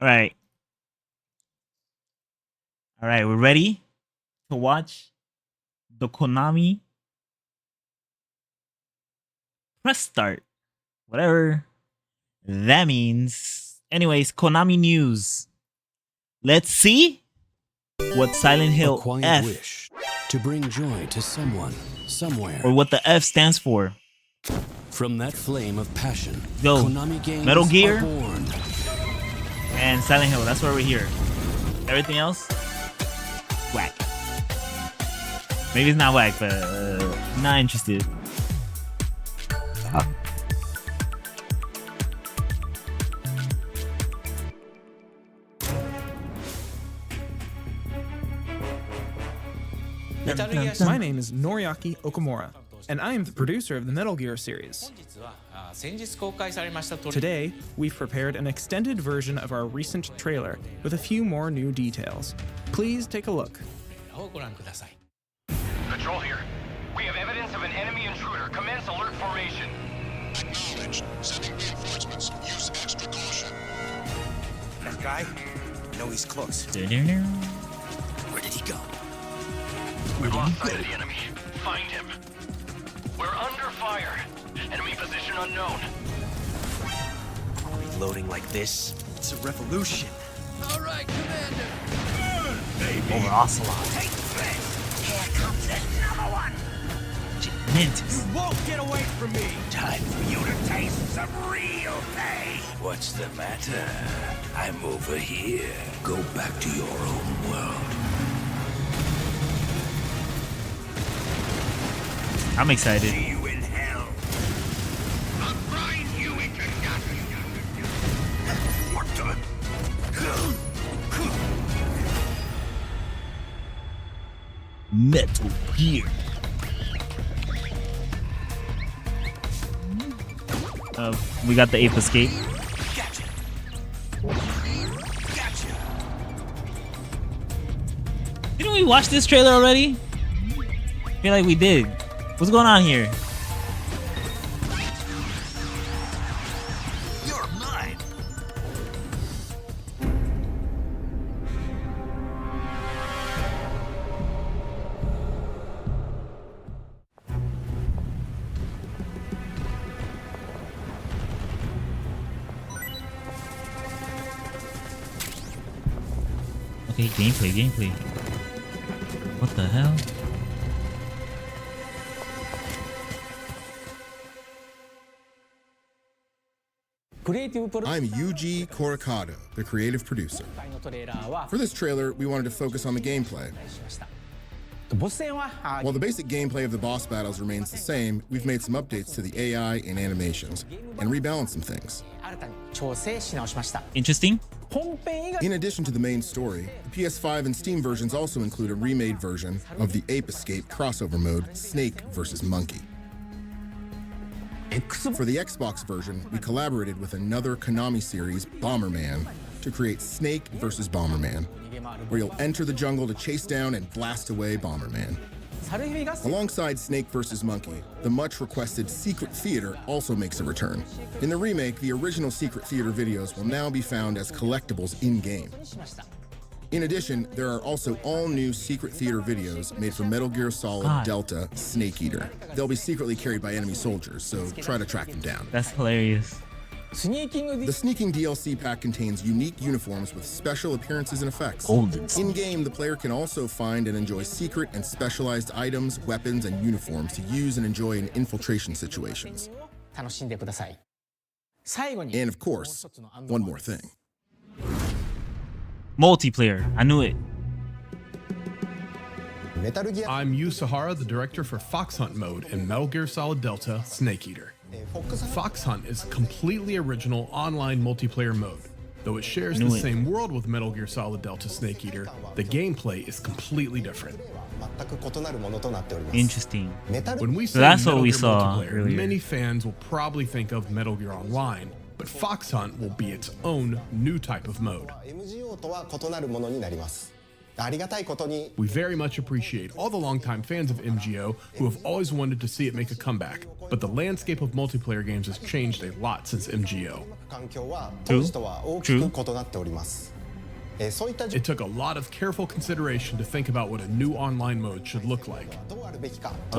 All right. All right, we're ready to watch the KONAMI press start. Whatever that means. Anyways, KONAMI news. Let's see what Silent Hill A quiet F wish to bring joy to someone, somewhere. or what the F stands for. From that flame of passion, Go. KONAMI games Metal Gear are born. and Silent Hill. That's why we're here. Everything else, whack. Maybe it's not whack, but not interested. My name is Noriaki Okamura, and I am the producer of the Metal Gear series. Today, we've prepared an extended version of our recent trailer with a few more new details. Please take a look. Patrol here. We have evidence of an enemy intruder. Commence alert formation. Acknowledged. Sending reinforcements. Use extra caution. That guy? No, he's close. Where did he go? We've lost sight of the enemy. Find him. We're under fire. Enemy position unknown. Reloading like this? It's a revolution. All right, Commander. Over Ocelot. Take this. Here comes another one. Mantis. Won't get away from me! Time for you to taste some real pain. What's the matter? I'm over here. Go back to your own world. I'm excited. See you in hell. I'll grind you into nothing. What the? Metal Gear. We got the ape escape. Gotcha. Gotcha. Didn't we watch this trailer already? I feel like we did. What's going on here? You're mine. Okay, gameplay. What the hell? I'm Yuji Korakado, the creative producer. For this trailer, we wanted to focus on the gameplay. While the basic gameplay of the boss battles remains the same, we've made some updates to the AI and animations, and rebalanced some things. Interesting. In addition to the main story, the PS5 and Steam versions also include a remade version of the Ape Escape crossover mode, Snake vs. Monkey. For the Xbox version, we collaborated with another KONAMI series, Bomberman, to create Snake vs. Bomberman, where you'll enter the jungle to chase down and blast away Bomberman. Alongside Snake vs. Monkey, the much-requested Secret Theater also makes a return. In the remake, the original Secret Theater videos will now be found as collectibles in-game. In addition, there are also all-new Secret Theater videos made for Metal Gear Solid Delta Snake Eater. They'll be secretly carried by enemy soldiers, so try to track them down. That's hilarious. The Sneaking DLC pack contains unique uniforms with special appearances and effects. In-game, the player can also find and enjoy secret and specialized items, weapons, and uniforms to use and enjoy in infiltration situations. And of course, one more thing. Multiplayer. I knew it. I'm Yu Sahara, the director for Fox Hunt mode in Metal Gear Solid Delta Snake Eater. Fox Hunt is a completely original online multiplayer mode. Though it shares the same world with Metal Gear Solid Delta Snake Eater, the gameplay is completely different. Interesting. When we say That's what Metal we Gear saw multiplayer, earlier. many fans will probably think of Metal Gear Online, but Fox Hunt will be its own new type of mode. We very much appreciate all the longtime fans of MGO who have always wanted to see it make a comeback, but the landscape of multiplayer games has changed a lot since MGO. It took a lot of careful consideration to think about what a new online mode should look like. Look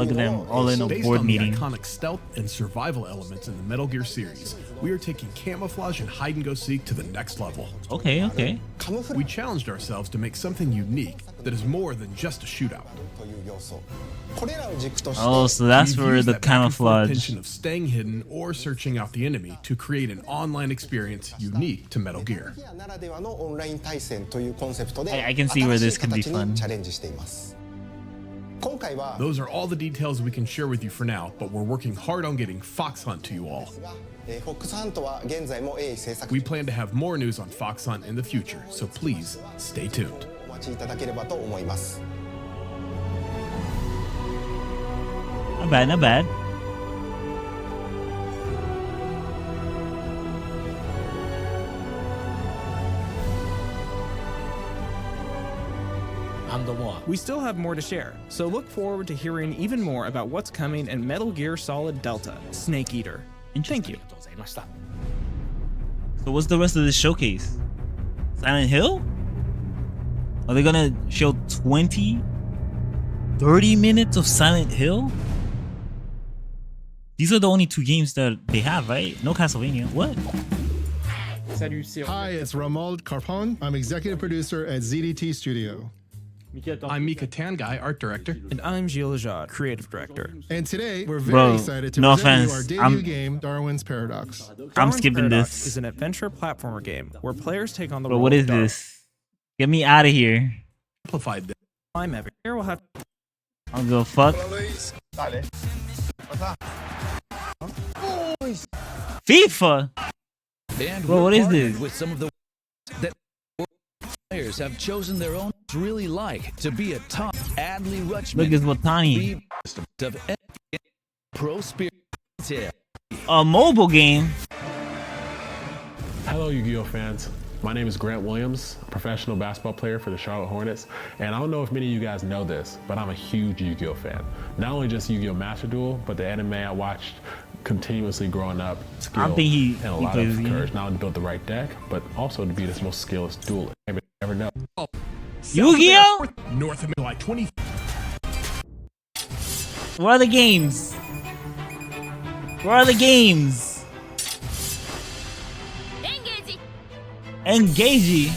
at them all in a Based board on meeting. the iconic stealth and survival elements in the Metal Gear series, we are taking camouflage and hide and go seek to the next level. Okay, okay. We challenged ourselves to make something unique that is more than just a shootout. Oh, so that's We've where used the that back and forth camouflage. tension of staying hidden or searching out the enemy to create an online experience unique to Metal Gear. I can see where this can be fun. Those are all the details we can share with you for now, but we're working hard on getting Fox Hunt to you all. We plan to have more news on Fox Hunt in the future, so please stay tuned. Not bad, not bad. I'm the one. We still have more to share, so look forward to hearing even more about what's coming in Metal Gear Solid Delta, Snake Eater. Thank you. So what's the rest of this showcase? Silent Hill? Are they gonna show 20, 30 minutes of Silent Hill? These are the only two games that they have, right? No Castlevania. What? Hi, it's Romuald Carpon. I'm executive producer at ZDT Studio. I'm Mika Tangai, art director. And I'm Gilles Lejeune, creative director. And today, we're very excited to no present offense. you our debut game, Darwin's Paradox. I'm Darwin's skipping Paradox this. is an adventure platformer game where players take on the Bro, role what of is Darwin. this? Get me out of here. Amplified this. I'm Evan. Here we'll have I don't give a fuck. FIFA? And Bro, we're what is partnered this? with some of the that players have chosen their own really like to be a top Adley Rutschman. Look, it's Watani. Of Pro Spirit. A mobile game? Hello, Yu-Gi-Oh fans. My name is Grant Williams, a professional basketball player for the Charlotte Hornets, and I don't know if many of you guys know this, but I'm a huge Yu-Gi-Oh fan. Not only just Yu-Gi-Oh Master Duel, but the anime I watched continuously growing up, skill, think he and a lot plays of the courage, not only to build the right deck, but also to be this most skilled duelist. You never know. Yu-Gi-Oh? North America, like 20. Where are the games? Where are the games? Engagey.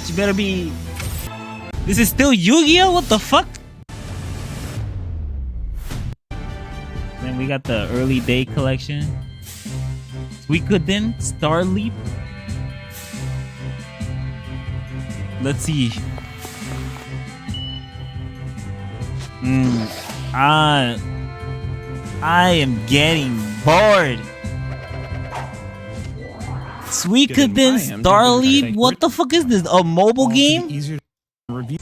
She better be. This is still Yu-Gi-Oh? What the fuck? Then we got the early day collection. Suikoden, Star Leap. Let's see. I am getting bored. Suikoden, Star Leap. What the fuck is this? A mobile game? easier to review.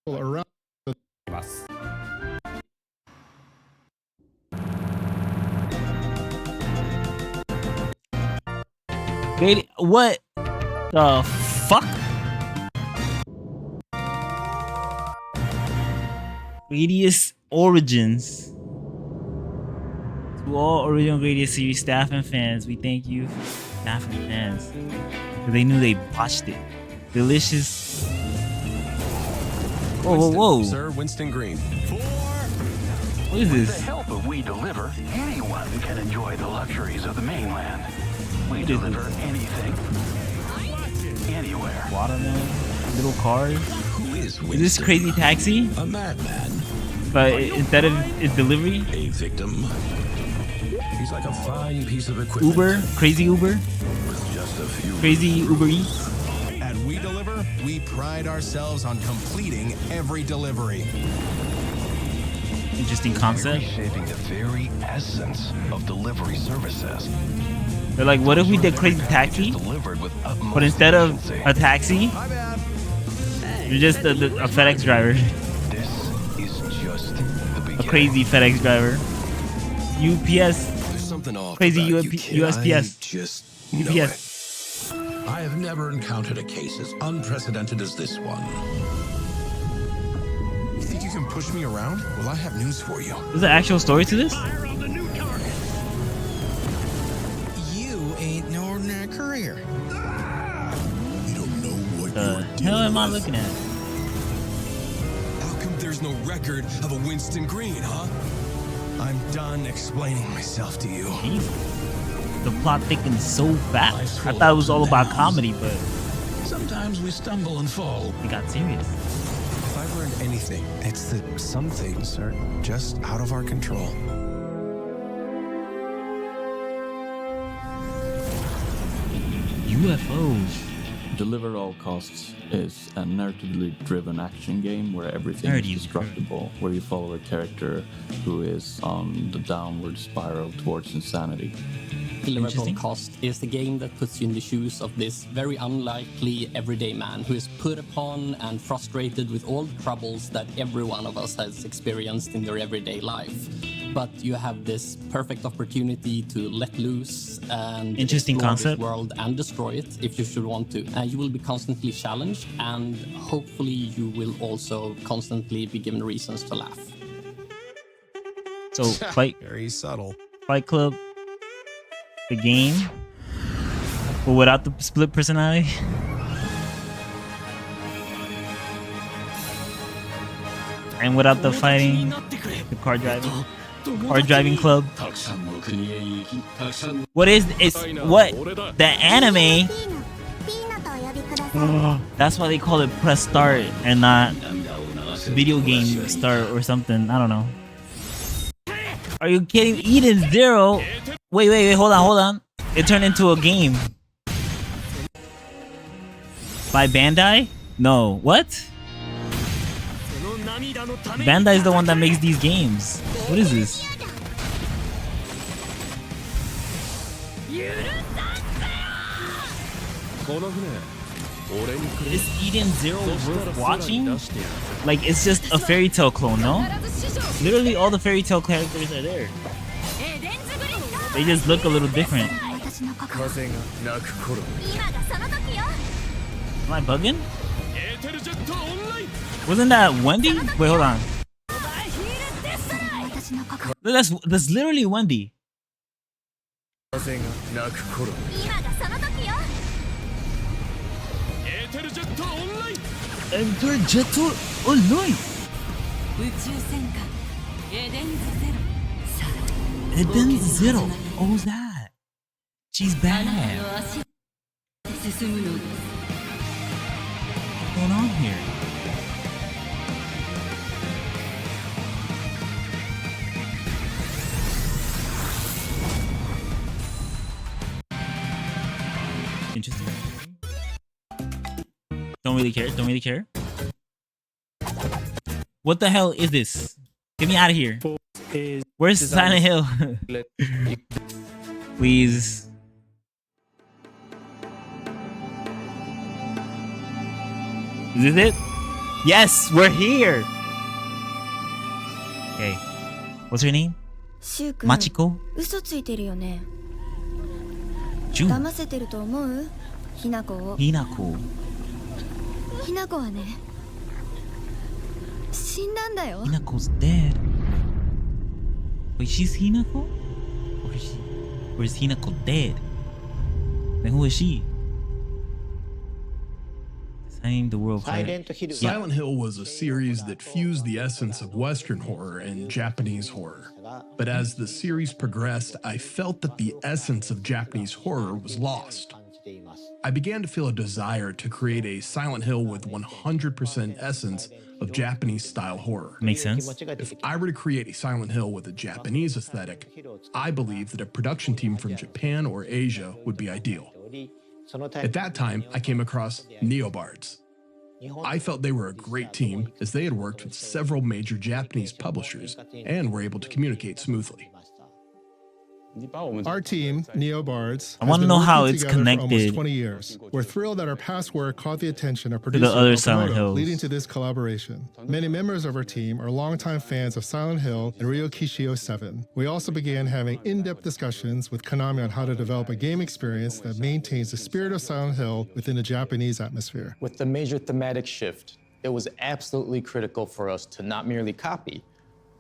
Around What the fuck? Radius Origins. To all original Radius series staff and fans, we thank you, staff and fans. They knew they botched it. Delicious. Whoa, whoa, whoa. Sir Winston Green. What is With the this? help of We Deliver, anyone can enjoy the luxuries of the mainland. We What is deliver this? anything, anywhere. Watermelon, little cars. Who is Is this Crazy Taxi? A madman. But instead of its delivery, A victim. He's like a fine piece of equipment. Uber, Crazy Uber, With just a few Crazy Uber Eats. At We Deliver, we pride ourselves on completing every delivery. Interesting concept. Reshaping the very essence of delivery services. They're like, what if we did Crazy Taxi, Delivered with utmost but instead of efficiency. a taxi, you're just a FedEx driver, This is just the a beginning. crazy FedEx driver. UPS. There's something off Crazy about you, kid. USPS. I just know UPS. it. I have never encountered a case as unprecedented as this one. You think you can push me around? Well, I have news for you. There's an actual story to this? You ain't no ordinary courier. You don't know what The hell am I looking at? How come there's no record of a Winston Green, huh? I'm done explaining myself to you. The plot thickens so fast. I thought it was all about comedy, but Sometimes we stumble and fall. it got serious. If I've learned anything, it's that some things are just out of our control. UFOs. Deliver All Costs is a narratively driven action game where everything is destructible, where you follow a character who is on the downward spiral towards insanity. Deliver All Costs is the game that puts you in the shoes of this very unlikely everyday man who is put upon and frustrated with all the troubles that every one of us has experienced in their everyday life. But you have this perfect opportunity to let loose and Interesting explore concept. this world and destroy it if you should want to. You will be constantly challenged, and hopefully you will also constantly be given reasons to laugh. So Very subtle. Fight Club, the game, but without the split personality. And without the fighting, the car driving club. What is it's what the anime? That's why they call it press start and not video game start or something. I don't know. Are you kidding? Eden Zero. Wait, hold on. It turned into a game. By Bandai? No. What? Bandai is the one that makes these games. What is this? Is Eden Zero worth watching? Like, it's just a fairy tale clone, no? Literally all the fairy tale characters are there. They just look a little different. Am I bugging? Wasn't that Wendy? Wait, hold on. That's literally Wendy. Enter Jet Online. Eden Zero. What was that? She's bad. What's going on here? Interesting. Don't really care. What the hell is this? Get me out of here. Where's Silent Hill? Please. Is this it? Yes, we're here. Okay. What's her name? Machiko? 嘘ついてるよね。 June. 騙せてると思う？ひなこを。 Hinako. ひなこはね、死んだんだよ。 Hinako's dead. Wait, she's Hinako? Or is Hinako dead? Then who is she? Designing the world. Silent Hill was a series that fused the essence of Western horror and Japanese horror. But as the series progressed, I felt that the essence of Japanese horror was lost. I began to feel a desire to create a Silent Hill with 100% essence of Japanese-style horror. Makes sense. If I were to create a Silent Hill with a Japanese aesthetic, I believe that a production team from Japan or Asia would be ideal. At that time, I came across Neobards. I felt they were a great team as they had worked with several major Japanese publishers and were able to communicate smoothly. Our team, Neobards, I want to know how it's for connected almost 20 years. We're thrilled that our past work caught the attention of to producer the other Silent Okamoto, Hills. leading to this collaboration. Many members of our team are longtime fans of Silent Hill and Ryokishi 07. We also began having in-depth discussions with Konami on how to develop a game experience that maintains the spirit of Silent Hill within a Japanese atmosphere. With the major thematic shift, it was absolutely critical for us to not merely copy,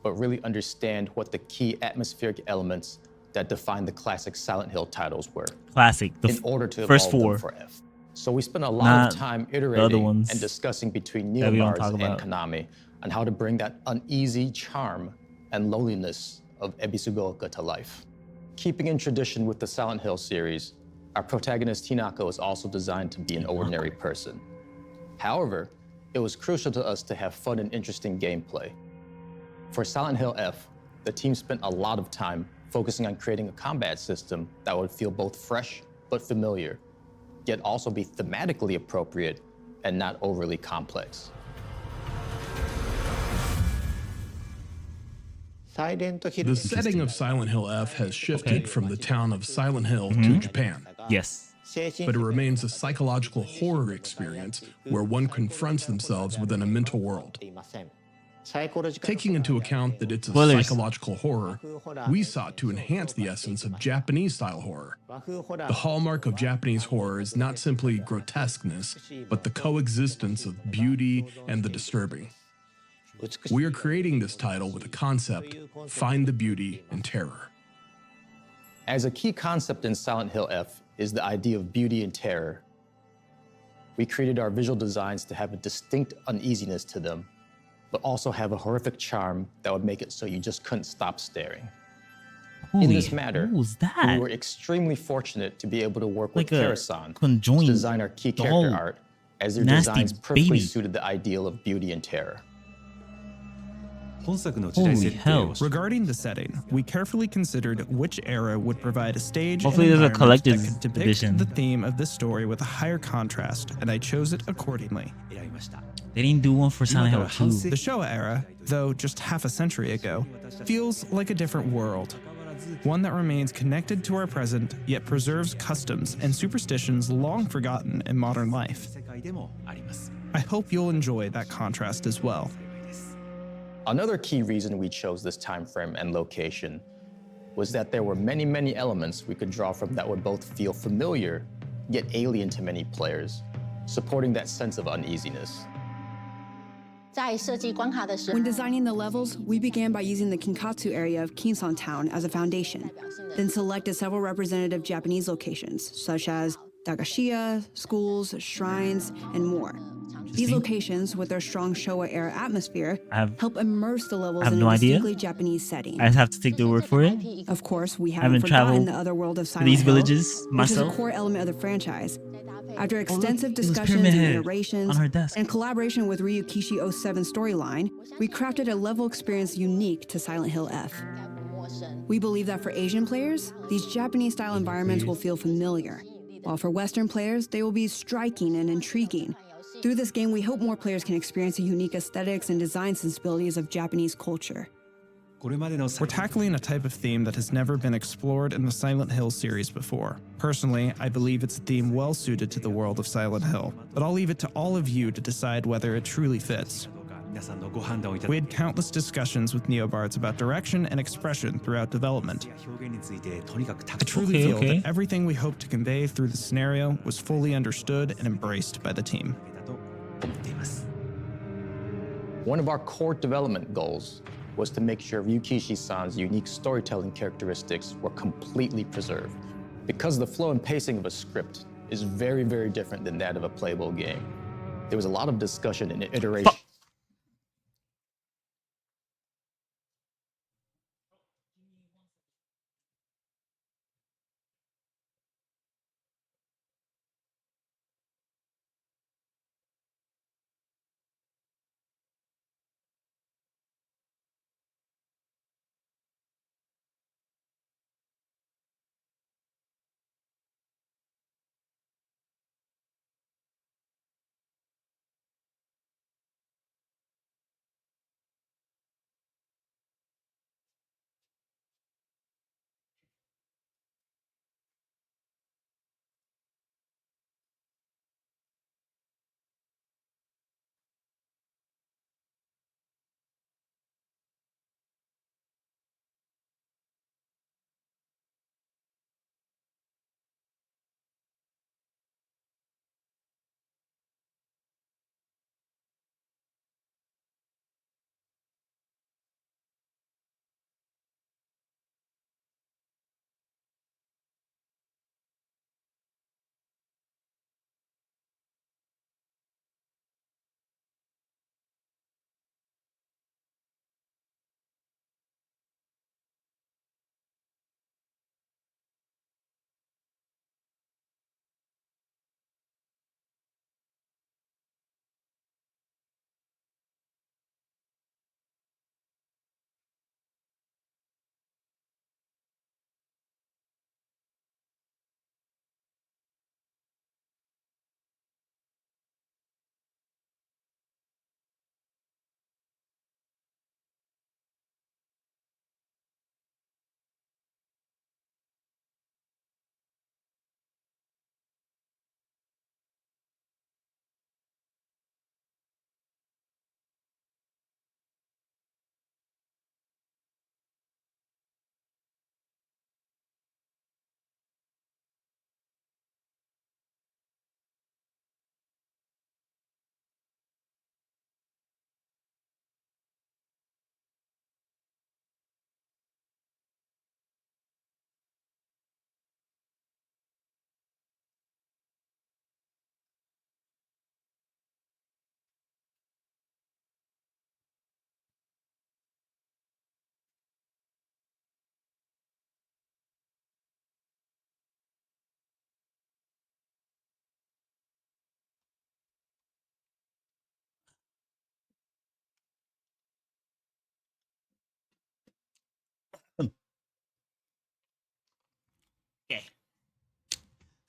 but really understand what the key atmospheric elements that define the classic Silent Hill titles were. Classic. In order to first evolve four. them for F. So we spent a lot Not of time the iterating other ones and discussing between that we don't Neobards talk and about. Konami on how to bring that uneasy charm and loneliness of Ebisugaoka to life. Keeping in tradition with the Silent Hill series, our protagonist Hinako is also designed to be an ordinary person. However, it was crucial to us to have fun and interesting gameplay. For Silent Hill F, the team spent a lot of time focusing on creating a combat system that would feel both fresh but familiar, yet also be thematically appropriate and not overly complex. The setting of Silent Hill F has shifted from the town of Silent Hill to Japan. Yes. But it remains a psychological horror experience where one confronts themselves within a mental world. Taking into account that it's a psychological horror, we sought to enhance the essence of Japanese-style horror. The hallmark of Japanese horror is not simply grotesqueness, but the coexistence of beauty and the disturbing. We are creating this title with a concept, find the beauty in terror. As a key concept in Silent Hill F is the idea of beauty and terror. We created our visual designs to have a distinct uneasiness to them, but also have a horrific charm that would make it so you just couldn't stop staring. In this matter, we were extremely fortunate to be able to work with Kara-san to design our key character art, as their designs perfectly suited the ideal of beauty and terror. Holy hell. Regarding the setting, we carefully considered which era would provide a stage Hopefully and there's a environment collector's that could depict edition. the theme of this story with a higher contrast, and I chose it accordingly. They didn't do one for Silent Hill 2. The Showa era, though just half a century ago, feels like a different world. One that remains connected to our present, yet preserves customs and superstitions long forgotten in modern life. I hope you'll enjoy that contrast as well. Another key reason we chose this time frame and location was that there were many, many elements we could draw from that would both feel familiar, yet alien to many players, supporting that sense of uneasiness. When designing the levels, we began by using the Kinkatsu area of Kinsan Town as a foundation, then selected several representative Japanese locations, such as Dagashiya, schools, shrines, and more. These locations, with their strong Showa-era atmosphere, help immerse the levels in a distinctly Japanese setting. I just have to take their word for it. Of course, we haven't forgotten the other world of Silent these Hill, villages which is a myself. core element of the franchise. After extensive was discussions Pyramid and Head iterations, on her desk. and collaboration with Ryukishi 07 storyline, we crafted a level experience unique to Silent Hill F. We believe that for Asian players, these Japanese-style environments will feel familiar, while for Western players, they will be striking and intriguing. Through this game, we hope more players can experience the unique aesthetics and design sensibilities of Japanese culture. We're tackling a type of theme that has never been explored in the Silent Hill series before. Personally, I believe it's a theme well suited to the world of Silent Hill, but I'll leave it to all of you to decide whether it truly fits. We had countless discussions with Neobards about direction and expression throughout development. I truly feel that everything we hoped to convey through the scenario was fully understood and embraced by the team. One of our core development goals was to make sure Ryukishi-san's unique storytelling characteristics were completely preserved. Because the flow and pacing of a script is very, very different than that of a playable game, there was a lot of discussion and iteration.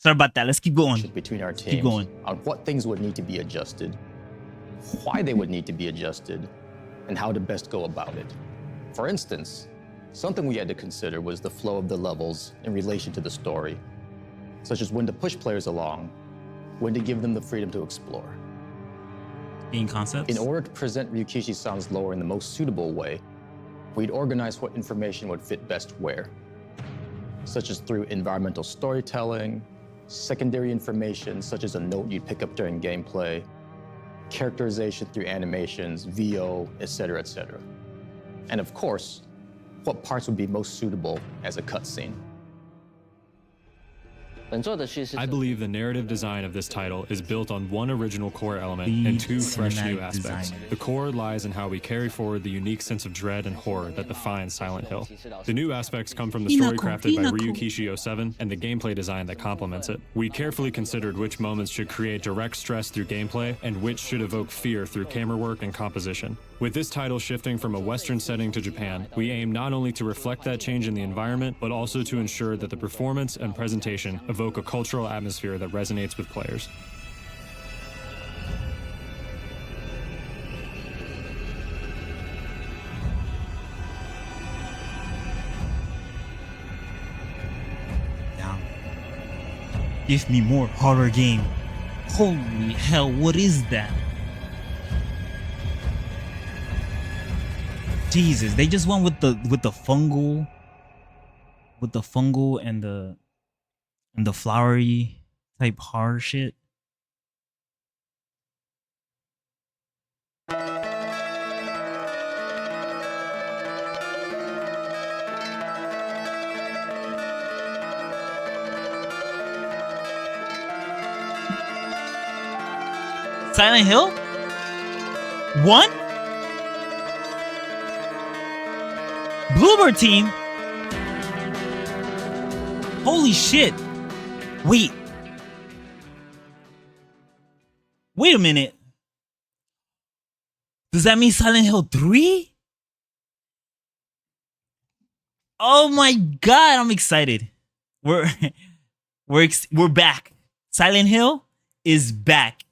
Sorry about that. Let's keep going. Between our teams Keep going. on what things would need to be adjusted, why they would need to be adjusted, and how to best go about it. For instance, something we had to consider was the flow of the levels in relation to the story, such as when to push players along, when to give them the freedom to explore. Game concepts? In order to present Ryukishi-san's lore in the most suitable way, we'd organize what information would fit best where, such as through environmental storytelling, secondary information such as a note you'd pick up during gameplay, characterization through animations, VO, etc., etc. And of course, what parts would be most suitable as a cutscene. I believe the narrative design of this title is built on one original core element and two fresh new aspects. The core lies in how we carry forward the unique sense of dread and horror that defines Silent Hill. The new aspects come from the story crafted by Ryukishi 07 and the gameplay design that complements it. We carefully considered which moments should create direct stress through gameplay and which should evoke fear through camera work and composition. With this title shifting from a Western setting to Japan, we aim not only to reflect that change in the environment, but also to ensure that the performance and presentation evoke a cultural atmosphere that resonates with players. Down. Give me more horror game. Holy hell, what is that? Jesus, they just went with the fungal, and the flowery type horror shit. Silent Hill? 1? Bloober team? Holy shit. Wait. Wait a minute. Does that mean Silent Hill 3? Oh my god, I'm excited. We're back. Silent Hill is back.